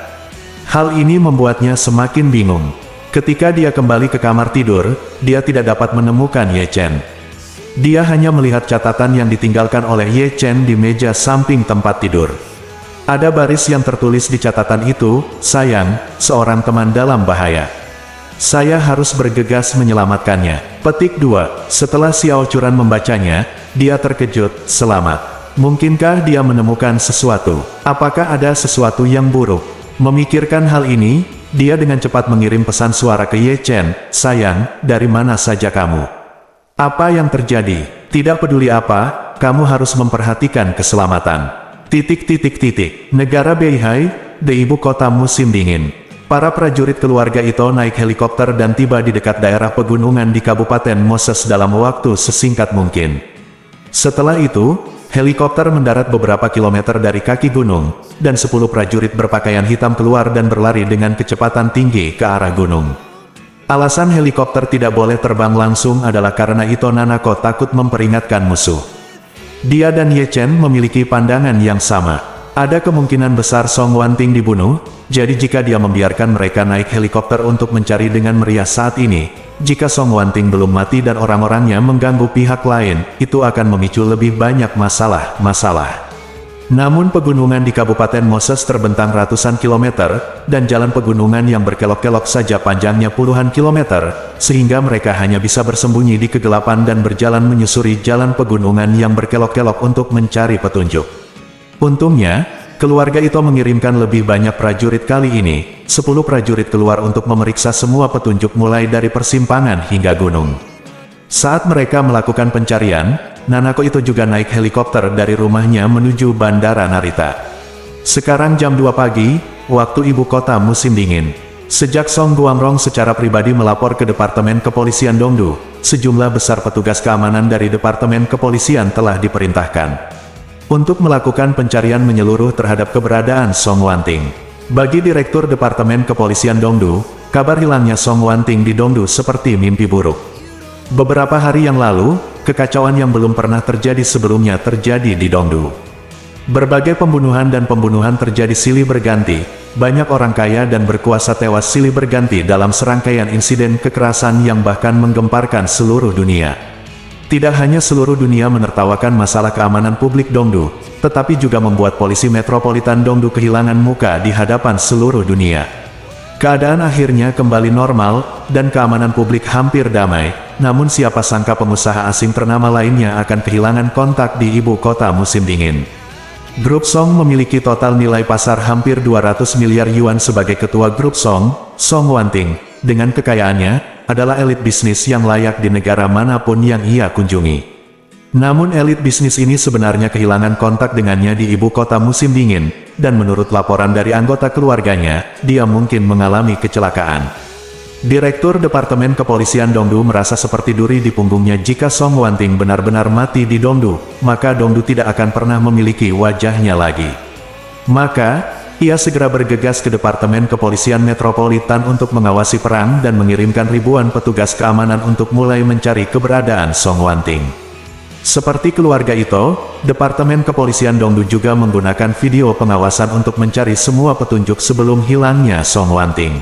Hal ini membuatnya semakin bingung. Ketika dia kembali ke kamar tidur, dia tidak dapat menemukan Ye Chen. Dia hanya melihat catatan yang ditinggalkan oleh Ye Chen di meja samping tempat tidur. Ada baris yang tertulis di catatan itu, sayang, seorang teman dalam bahaya. Saya harus bergegas menyelamatkannya. Petik 2. Setelah Xiao Churan membacanya, dia terkejut, selamat. Mungkinkah dia menemukan sesuatu? Apakah ada sesuatu yang buruk? Memikirkan hal ini, dia dengan cepat mengirim pesan suara ke Ye Chen, sayang, dari mana saja kamu? Apa yang terjadi? Tidak peduli apa, kamu harus memperhatikan keselamatan. Negara Beihai, di ibu kota musim dingin. Para prajurit keluarga Ito naik helikopter dan tiba di dekat daerah pegunungan di Kabupaten Moses dalam waktu sesingkat mungkin. Setelah itu, helikopter mendarat beberapa kilometer dari kaki gunung, dan 10 prajurit berpakaian hitam keluar dan berlari dengan kecepatan tinggi ke arah gunung. Alasan helikopter tidak boleh terbang langsung adalah karena Ito Nanako takut memperingatkan musuh. Dia dan Ye Chen memiliki pandangan yang sama. Ada kemungkinan besar Song Wanting dibunuh, jadi jika dia membiarkan mereka naik helikopter untuk mencari dengan meriah saat ini, jika Song Wanting belum mati dan orang-orangnya mengganggu pihak lain, itu akan memicu lebih banyak masalah. Namun pegunungan di Kabupaten Moses terbentang ratusan kilometer, dan jalan pegunungan yang berkelok-kelok saja panjangnya puluhan kilometer, sehingga mereka hanya bisa bersembunyi di kegelapan dan berjalan menyusuri jalan pegunungan yang berkelok-kelok untuk mencari petunjuk. Untungnya, keluarga itu mengirimkan lebih banyak prajurit kali ini. 10 prajurit keluar untuk memeriksa semua petunjuk mulai dari persimpangan hingga gunung. Saat mereka melakukan pencarian, Nanako itu juga naik helikopter dari rumahnya menuju Bandara Narita. Sekarang jam 2 pagi, waktu ibu kota musim dingin. Sejak Song Guangrong secara pribadi melapor ke Departemen Kepolisian Dongdu, sejumlah besar petugas keamanan dari Departemen Kepolisian telah diperintahkan untuk melakukan pencarian menyeluruh terhadap keberadaan Song Wanting. Bagi Direktur Departemen Kepolisian Dongdu, kabar hilangnya Song Wanting di Dongdu seperti mimpi buruk. Beberapa hari yang lalu, kekacauan yang belum pernah terjadi sebelumnya terjadi di Dongdu. Berbagai pembunuhan dan pembunuhan terjadi silih berganti, banyak orang kaya dan berkuasa tewas silih berganti dalam serangkaian insiden kekerasan yang bahkan menggemparkan seluruh dunia. Tidak hanya seluruh dunia menertawakan masalah keamanan publik Dongdu, tetapi juga membuat polisi metropolitan Dongdu kehilangan muka di hadapan seluruh dunia. Keadaan akhirnya kembali normal, dan keamanan publik hampir damai, namun siapa sangka pengusaha asing ternama lainnya akan kehilangan kontak di ibu kota musim dingin. Grup Song memiliki total nilai pasar hampir 200 miliar yuan sebagai ketua grup Song Wanting, dengan kekayaannya, adalah elit bisnis yang layak di negara manapun yang ia kunjungi. Namun elit bisnis ini sebenarnya kehilangan kontak dengannya di ibu kota musim dingin, dan menurut laporan dari anggota keluarganya, dia mungkin mengalami kecelakaan. Direktur Departemen Kepolisian Dongdu merasa seperti duri di punggungnya jika Song Wanting benar-benar mati di Dongdu, maka Dongdu tidak akan pernah memiliki wajahnya lagi. Maka, ia segera bergegas ke Departemen Kepolisian Metropolitan untuk mengawasi perang dan mengirimkan ribuan petugas keamanan untuk mulai mencari keberadaan Song Wanting. Seperti keluarga itu, Departemen Kepolisian Dongdu juga menggunakan video pengawasan untuk mencari semua petunjuk sebelum hilangnya Song Wanting.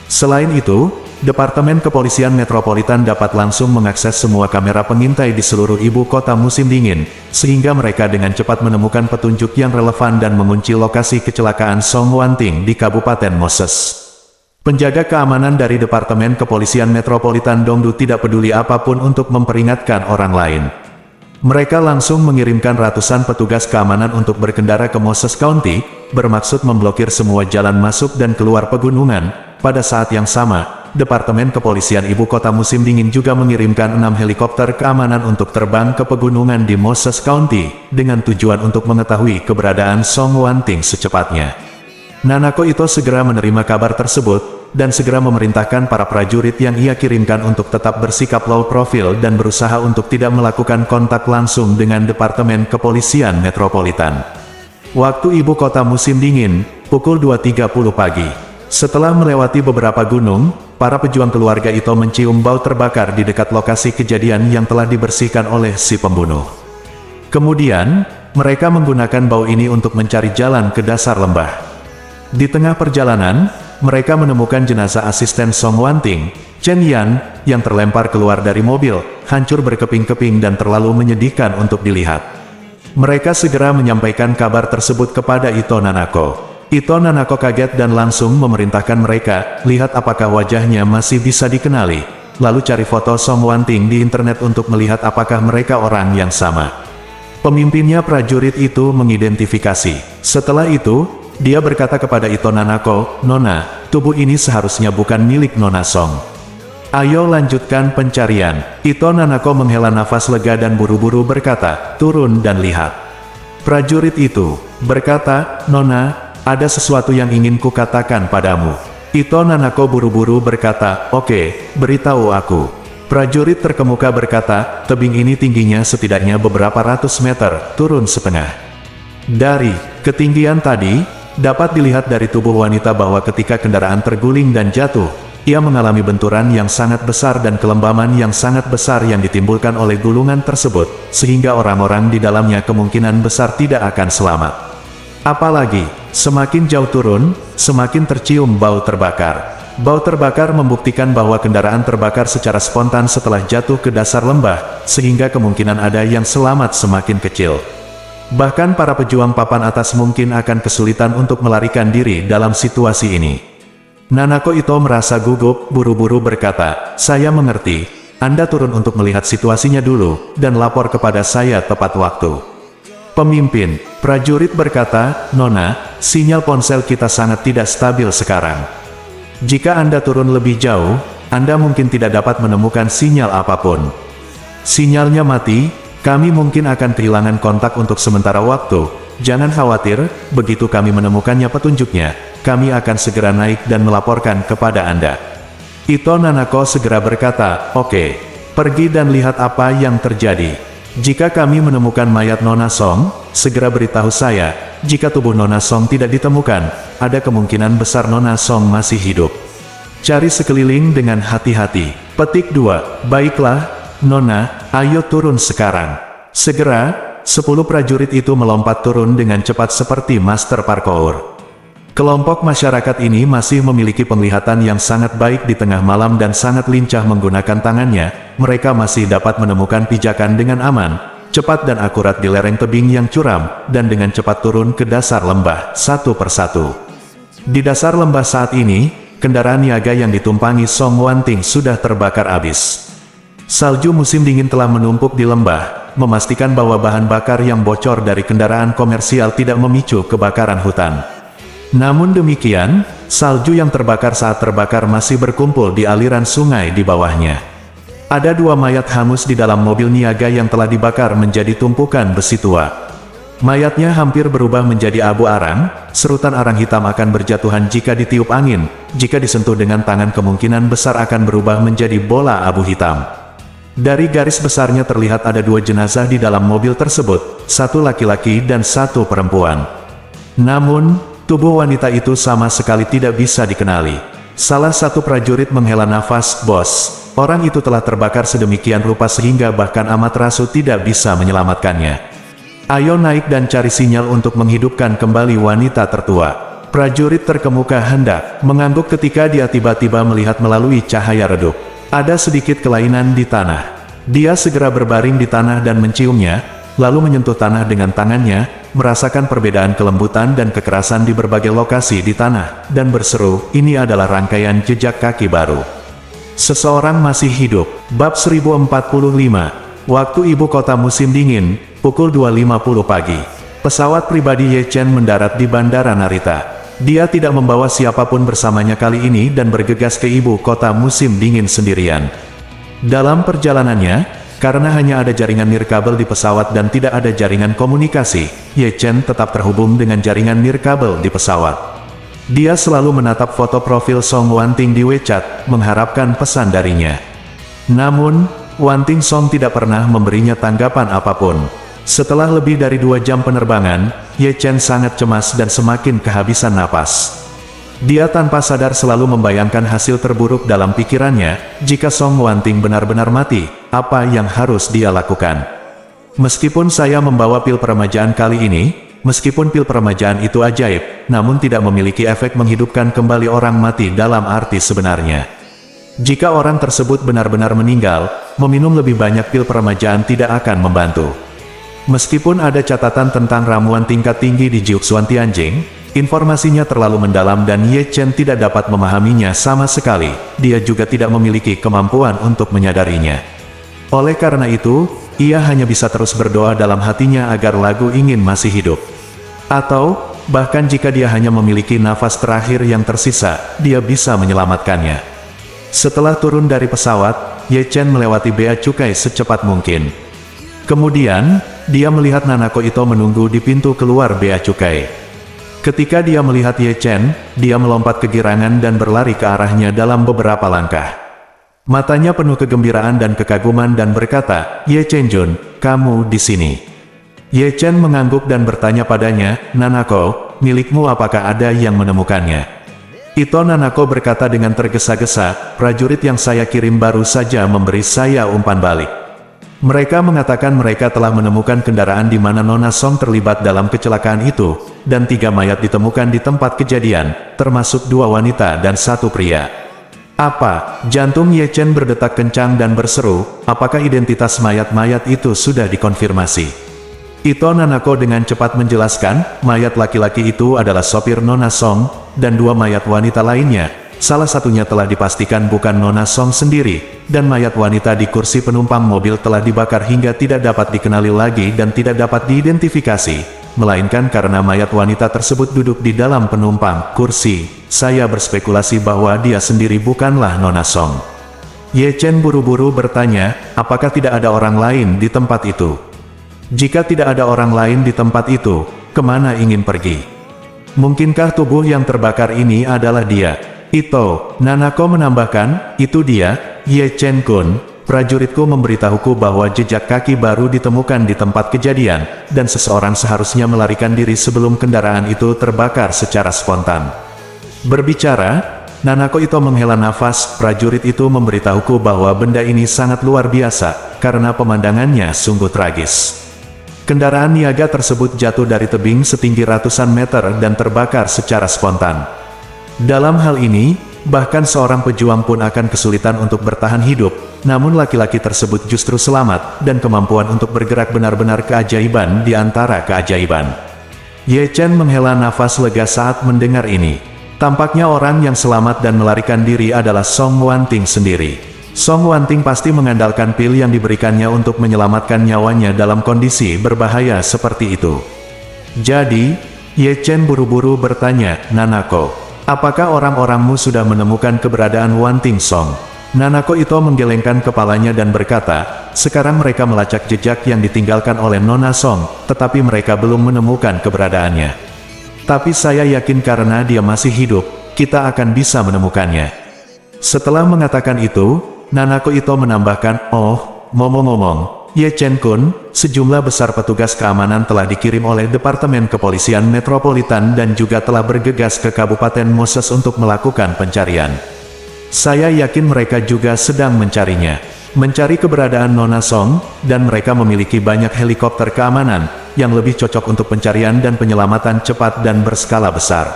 Selain itu, Departemen Kepolisian Metropolitan dapat langsung mengakses semua kamera pengintai di seluruh ibu kota musim dingin, sehingga mereka dengan cepat menemukan petunjuk yang relevan dan mengunci lokasi kecelakaan Song Wanting di Kabupaten Moses. Penjaga keamanan dari Departemen Kepolisian Metropolitan Dongdu tidak peduli apapun untuk memperingatkan orang lain. Mereka langsung mengirimkan ratusan petugas keamanan untuk berkendara ke Moses County, bermaksud memblokir semua jalan masuk dan keluar pegunungan. Pada saat yang sama, Departemen Kepolisian Ibu Kota Musim Dingin juga mengirimkan 6 helikopter keamanan untuk terbang ke pegunungan di Moses County, dengan tujuan untuk mengetahui keberadaan Song Wanting secepatnya. Nanako Ito segera menerima kabar tersebut, dan segera memerintahkan para prajurit yang ia kirimkan untuk tetap bersikap low profile dan berusaha untuk tidak melakukan kontak langsung dengan Departemen Kepolisian Metropolitan. Waktu ibu kota musim dingin, pukul 2.30 pagi. Setelah melewati beberapa gunung, para pejuang keluarga Ito mencium bau terbakar di dekat lokasi kejadian yang telah dibersihkan oleh si pembunuh. Kemudian, mereka menggunakan bau ini untuk mencari jalan ke dasar lembah. Di tengah perjalanan, mereka menemukan jenazah asisten Song Wanting, Chen Yan, yang terlempar keluar dari mobil, hancur berkeping-keping dan terlalu menyedihkan untuk dilihat. Mereka segera menyampaikan kabar tersebut kepada Ito Nanako. Ito Nanako kaget dan langsung memerintahkan mereka, lihat apakah wajahnya masih bisa dikenali, lalu cari foto Song Wanting di internet untuk melihat apakah mereka orang yang sama. Pemimpinnya prajurit itu mengidentifikasi. Setelah itu, dia berkata kepada Ito Nanako, "Nona, tubuh ini seharusnya bukan milik Nona Song. Ayo lanjutkan pencarian." Ito Nanako menghela nafas lega dan buru-buru berkata, "Turun dan lihat." Prajurit itu berkata, "Nona, ada sesuatu yang ingin kukatakan padamu." Ito Nanako buru-buru berkata, "Oke, beritahu aku." Prajurit terkemuka berkata, "Tebing ini tingginya setidaknya beberapa ratus meter, turun setengah. Dari ketinggian tadi, dapat dilihat dari tubuh wanita bahwa ketika kendaraan terguling dan jatuh, ia mengalami benturan yang sangat besar dan kelembaman yang sangat besar yang ditimbulkan oleh gulungan tersebut, sehingga orang-orang di dalamnya kemungkinan besar tidak akan selamat. Apalagi, semakin jauh turun, semakin tercium bau terbakar. Bau terbakar membuktikan bahwa kendaraan terbakar secara spontan setelah jatuh ke dasar lembah, sehingga kemungkinan ada yang selamat semakin kecil. Bahkan para pejuang papan atas mungkin akan kesulitan untuk melarikan diri dalam situasi ini." Nanako Ito merasa gugup, buru-buru berkata, "Saya mengerti. Anda turun untuk melihat situasinya dulu, dan lapor kepada saya tepat waktu." Pemimpin prajurit berkata, "Nona, sinyal ponsel kita sangat tidak stabil sekarang. Jika Anda turun lebih jauh, Anda mungkin tidak dapat menemukan sinyal apapun. Sinyalnya mati, kami mungkin akan kehilangan kontak untuk sementara waktu. Jangan khawatir, begitu kami menemukannya petunjuknya, kami akan segera naik dan melaporkan kepada Anda." Ito Nanako segera berkata, "Oke, pergi dan lihat apa yang terjadi. Jika kami menemukan mayat Nona Song, segera beritahu saya. Jika tubuh Nona Song tidak ditemukan, ada kemungkinan besar Nona Song masih hidup. Cari sekeliling dengan hati-hati." Petik 2. Baiklah, Nona, ayo turun sekarang. Segera, 10 prajurit itu melompat turun dengan cepat seperti master parkour. Kelompok masyarakat ini masih memiliki penglihatan yang sangat baik di tengah malam dan sangat lincah menggunakan tangannya. Mereka masih dapat menemukan pijakan dengan aman, cepat dan akurat di lereng tebing yang curam, dan dengan cepat turun ke dasar lembah, satu persatu. Di dasar lembah saat ini, kendaraan niaga yang ditumpangi Song Wanting sudah terbakar habis. Salju musim dingin telah menumpuk di lembah, memastikan bahwa bahan bakar yang bocor dari kendaraan komersial tidak memicu kebakaran hutan. Namun demikian, salju yang terbakar saat terbakar masih berkumpul di aliran sungai di bawahnya. Ada 2 mayat hangus di dalam mobil niaga yang telah dibakar menjadi tumpukan besi tua. Mayatnya hampir berubah menjadi abu arang, serutan arang hitam akan berjatuhan jika ditiup angin, jika disentuh dengan tangan kemungkinan besar akan berubah menjadi bola abu hitam. Dari garis besarnya terlihat ada 2 jenazah di dalam mobil tersebut, 1 laki-laki dan 1 perempuan. Namun, tubuh wanita itu sama sekali tidak bisa dikenali. Salah satu prajurit menghela nafas, "Bos, orang itu telah terbakar sedemikian rupa sehingga bahkan Amaterasu tidak bisa menyelamatkannya. Ayo naik dan cari sinyal untuk menghidupkan kembali wanita tertua." Prajurit terkemuka hendak mengangguk ketika dia tiba-tiba melihat melalui cahaya redup. Ada sedikit kelainan di tanah. Dia segera berbaring di tanah dan menciumnya, lalu menyentuh tanah dengan tangannya, merasakan perbedaan kelembutan dan kekerasan di berbagai lokasi di tanah, dan berseru, "Ini adalah rangkaian jejak kaki baru. Seseorang masih hidup." Bab 1045. Waktu ibu kota musim dingin, pukul 2.50 pagi. Pesawat pribadi Ye Chen mendarat di Bandara Narita. Dia tidak membawa siapapun bersamanya kali ini dan bergegas ke ibu kota musim dingin sendirian. Dalam perjalanannya, karena hanya ada jaringan nirkabel di pesawat dan tidak ada jaringan komunikasi, Ye Chen tetap terhubung dengan jaringan nirkabel di pesawat. Dia selalu menatap foto profil Song Wanting di WeChat, mengharapkan pesan darinya. Namun, Wanting Song tidak pernah memberinya tanggapan apapun. Setelah lebih dari 2 jam penerbangan, Ye Chen sangat cemas dan semakin kehabisan napas. Dia tanpa sadar selalu membayangkan hasil terburuk dalam pikirannya, jika Song Wanting benar-benar mati, apa yang harus dia lakukan. Meskipun saya membawa pil peremajaan kali ini, meskipun pil peremajaan itu ajaib, namun tidak memiliki efek menghidupkan kembali orang mati dalam arti sebenarnya. Jika orang tersebut benar-benar meninggal, meminum lebih banyak pil peremajaan tidak akan membantu. Meskipun ada catatan tentang ramuan tingkat tinggi di Jiuxuan Tianjing, informasinya terlalu mendalam dan Ye Chen tidak dapat memahaminya sama sekali. Dia juga tidak memiliki kemampuan untuk menyadarinya. Oleh karena itu, ia hanya bisa terus berdoa dalam hatinya agar Lagu ingin masih hidup. Atau, bahkan jika dia hanya memiliki nafas terakhir yang tersisa, dia bisa menyelamatkannya. Setelah turun dari pesawat, Ye Chen melewati bea cukai secepat mungkin. Kemudian, dia melihat Nanako Ito menunggu di pintu keluar bea cukai. Ketika dia melihat Ye Chen, dia melompat kegirangan dan berlari ke arahnya dalam beberapa langkah. Matanya penuh kegembiraan dan kekaguman dan berkata, "Ye Chen Jun, kamu di sini." Ye Chen mengangguk dan bertanya padanya, "Nanako, milikmu apakah ada yang menemukannya?" Ito Nanako berkata dengan tergesa-gesa, "Prajurit yang saya kirim baru saja memberi saya umpan balik. Mereka mengatakan mereka telah menemukan kendaraan di mana Nona Song terlibat dalam kecelakaan itu, dan 3 mayat ditemukan di tempat kejadian, termasuk 2 wanita dan 1 pria." "Apa?" Jantung Ye Chen berdetak kencang dan berseru, "Apakah identitas mayat-mayat itu sudah dikonfirmasi?" Ito Nanako dengan cepat menjelaskan, mayat laki-laki itu adalah sopir Nona Song, dan 2 mayat wanita lainnya. Salah satunya telah dipastikan bukan Nona Song sendiri, dan mayat wanita di kursi penumpang mobil telah dibakar hingga tidak dapat dikenali lagi dan tidak dapat diidentifikasi, melainkan karena mayat wanita tersebut duduk di dalam penumpang kursi. Saya berspekulasi bahwa dia sendiri bukanlah Nona Song. Ye Chen buru-buru bertanya, "Apakah tidak ada orang lain di tempat itu?" "Jika tidak ada orang lain di tempat itu, kemana ingin pergi? Mungkinkah tubuh yang terbakar ini adalah dia?" "Ito," Nanako menambahkan, "itu dia, Ye Chen Kun. Prajuritku memberitahuku bahwa jejak kaki baru ditemukan di tempat kejadian, dan seseorang seharusnya melarikan diri sebelum kendaraan itu terbakar secara spontan." Berbicara, Nanako Ito menghela nafas. "Prajurit itu memberitahuku bahwa benda ini sangat luar biasa, karena pemandangannya sungguh tragis. Kendaraan niaga tersebut jatuh dari tebing setinggi ratusan meter dan terbakar secara spontan. Dalam hal ini, bahkan seorang pejuang pun akan kesulitan untuk bertahan hidup, namun laki-laki tersebut justru selamat, dan kemampuan untuk bergerak benar-benar keajaiban di antara keajaiban." Ye Chen menghela nafas lega saat mendengar ini. Tampaknya orang yang selamat dan melarikan diri adalah Song Wanting sendiri. Song Wanting pasti mengandalkan pil yang diberikannya untuk menyelamatkan nyawanya dalam kondisi berbahaya seperti itu. Jadi, Ye Chen buru-buru bertanya, "Nanako, apakah orang-orangmu sudah menemukan keberadaan Wanting Song?" Nanako Ito menggelengkan kepalanya dan berkata, sekarang mereka melacak jejak yang ditinggalkan oleh Nona Song, tetapi mereka belum menemukan keberadaannya. Tapi saya yakin karena dia masih hidup, kita akan bisa menemukannya. Setelah mengatakan itu, Nanako Ito menambahkan, oh, ngomong-ngomong, Ye Chen-kun, sejumlah besar petugas keamanan telah dikirim oleh Departemen Kepolisian Metropolitan dan juga telah bergegas ke Kabupaten Moses untuk melakukan pencarian. Saya yakin mereka juga sedang mencarinya. Mencari keberadaan Nona Song, dan mereka memiliki banyak helikopter keamanan, yang lebih cocok untuk pencarian dan penyelamatan cepat dan berskala besar.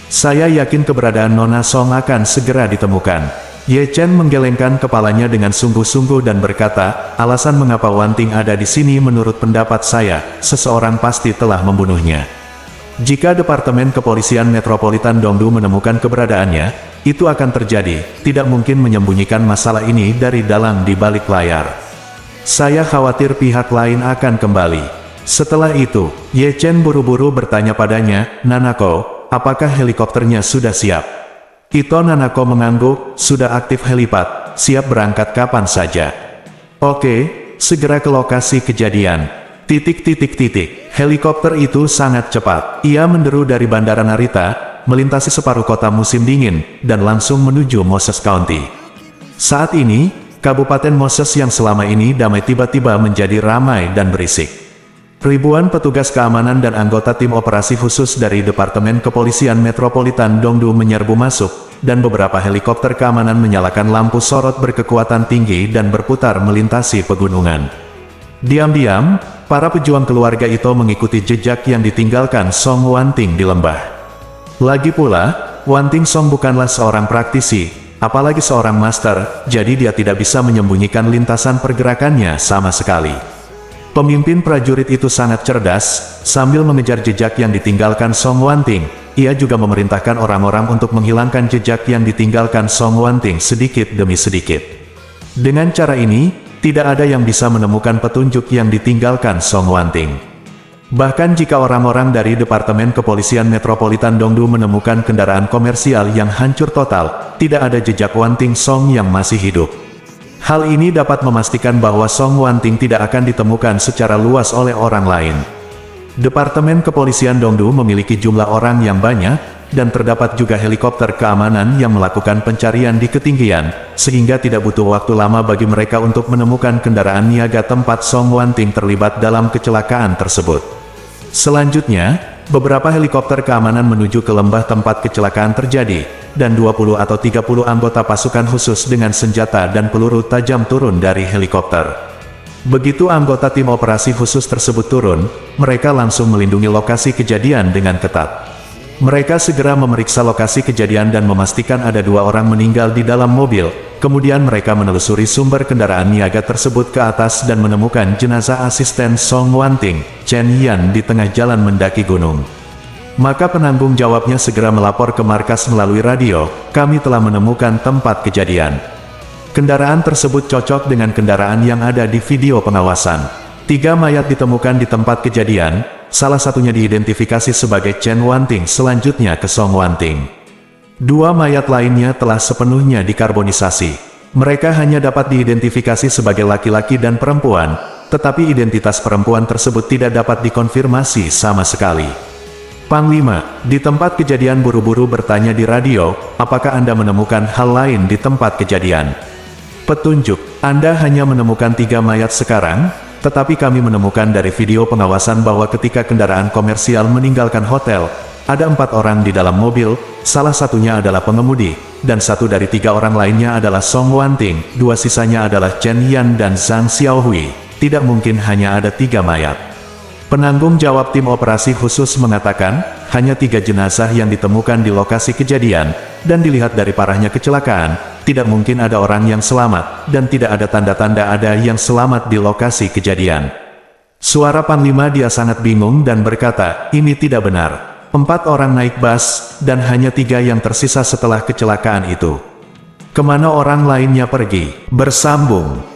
Saya yakin keberadaan Nona Song akan segera ditemukan. Ye Chen menggelengkan kepalanya dengan sungguh-sungguh dan berkata, alasan mengapa Wanting ada di sini menurut pendapat saya, seseorang pasti telah membunuhnya. Jika Departemen Kepolisian Metropolitan Dongdu menemukan keberadaannya, itu akan terjadi, tidak mungkin menyembunyikan masalah ini dari dalang di balik layar. Saya khawatir pihak lain akan kembali. Setelah itu, Ye Chen buru-buru bertanya padanya, Nanako, apakah helikopternya sudah siap? Ito Nanako mengangguk, sudah aktif helipad, siap berangkat kapan saja. Oke, segera ke lokasi kejadian. Helikopter itu sangat cepat. Ia menderu dari Bandara Narita, melintasi separuh kota musim dingin, dan langsung menuju Moses County. Saat ini, Kabupaten Moses yang selama ini damai tiba-tiba menjadi ramai dan berisik. Ribuan petugas keamanan dan anggota tim operasi khusus dari Departemen Kepolisian Metropolitan Dongdu menyerbu masuk, dan beberapa helikopter keamanan menyalakan lampu sorot berkekuatan tinggi dan berputar melintasi pegunungan. Diam-diam, para pejuang keluarga itu mengikuti jejak yang ditinggalkan Song Wanting di lembah. Lagi pula, Wanting Song bukanlah seorang praktisi, apalagi seorang master, jadi dia tidak bisa menyembunyikan lintasan pergerakannya sama sekali. Pemimpin prajurit itu sangat cerdas, sambil mengejar jejak yang ditinggalkan Song Wanting, ia juga memerintahkan orang-orang untuk menghilangkan jejak yang ditinggalkan Song Wanting sedikit demi sedikit. Dengan cara ini, tidak ada yang bisa menemukan petunjuk yang ditinggalkan Song Wanting. Bahkan jika orang-orang dari Departemen Kepolisian Metropolitan Dongdu menemukan kendaraan komersial yang hancur total, tidak ada jejak Wanting Song yang masih hidup. Hal ini dapat memastikan bahwa Song Wanting tidak akan ditemukan secara luas oleh orang lain. Departemen Kepolisian Dongdu memiliki jumlah orang yang banyak, dan terdapat juga helikopter keamanan yang melakukan pencarian di ketinggian, sehingga tidak butuh waktu lama bagi mereka untuk menemukan kendaraan niaga tempat Song Wanting terlibat dalam kecelakaan tersebut. Selanjutnya, beberapa helikopter keamanan menuju ke lembah tempat kecelakaan terjadi, dan 20 atau 30 anggota pasukan khusus dengan senjata dan peluru tajam turun dari helikopter. Begitu anggota tim operasi khusus tersebut turun, mereka langsung melindungi lokasi kejadian dengan ketat. Mereka segera memeriksa lokasi kejadian dan memastikan ada 2 orang meninggal di dalam mobil, kemudian mereka menelusuri sumber kendaraan niaga tersebut ke atas dan menemukan jenazah asisten Song Wanting, Chen Yan di tengah jalan mendaki gunung. Maka penanggung jawabnya segera melapor ke markas melalui radio, kami telah menemukan tempat kejadian. Kendaraan tersebut cocok dengan kendaraan yang ada di video pengawasan. 3 mayat ditemukan di tempat kejadian, salah satunya diidentifikasi sebagai Chen Wanting, selanjutnya ke Song Wanting. 2 mayat lainnya telah sepenuhnya dikarbonisasi. Mereka hanya dapat diidentifikasi sebagai laki-laki dan perempuan, tetapi identitas perempuan tersebut tidak dapat dikonfirmasi sama sekali. Panglima, di tempat kejadian buru-buru bertanya di radio, apakah Anda menemukan hal lain di tempat kejadian? Petunjuk, Anda hanya menemukan 3 mayat sekarang, tetapi kami menemukan dari video pengawasan bahwa ketika kendaraan komersial meninggalkan hotel, ada 4 orang di dalam mobil, salah satunya adalah pengemudi, dan 1 dari 3 orang lainnya adalah Song Wanting, 2 sisanya adalah Chen Yan dan Zhang Xiaohui. Tidak mungkin hanya ada 3 mayat. Penanggung jawab tim operasi khusus mengatakan, hanya 3 jenazah yang ditemukan di lokasi kejadian, dan dilihat dari parahnya kecelakaan, tidak mungkin ada orang yang selamat, dan tidak ada tanda-tanda ada yang selamat di lokasi kejadian. Suara Panglima dia sangat bingung dan berkata, ini tidak benar. 4 orang naik bus, dan hanya 3 yang tersisa setelah kecelakaan itu. Kemana orang lainnya pergi? Bersambung.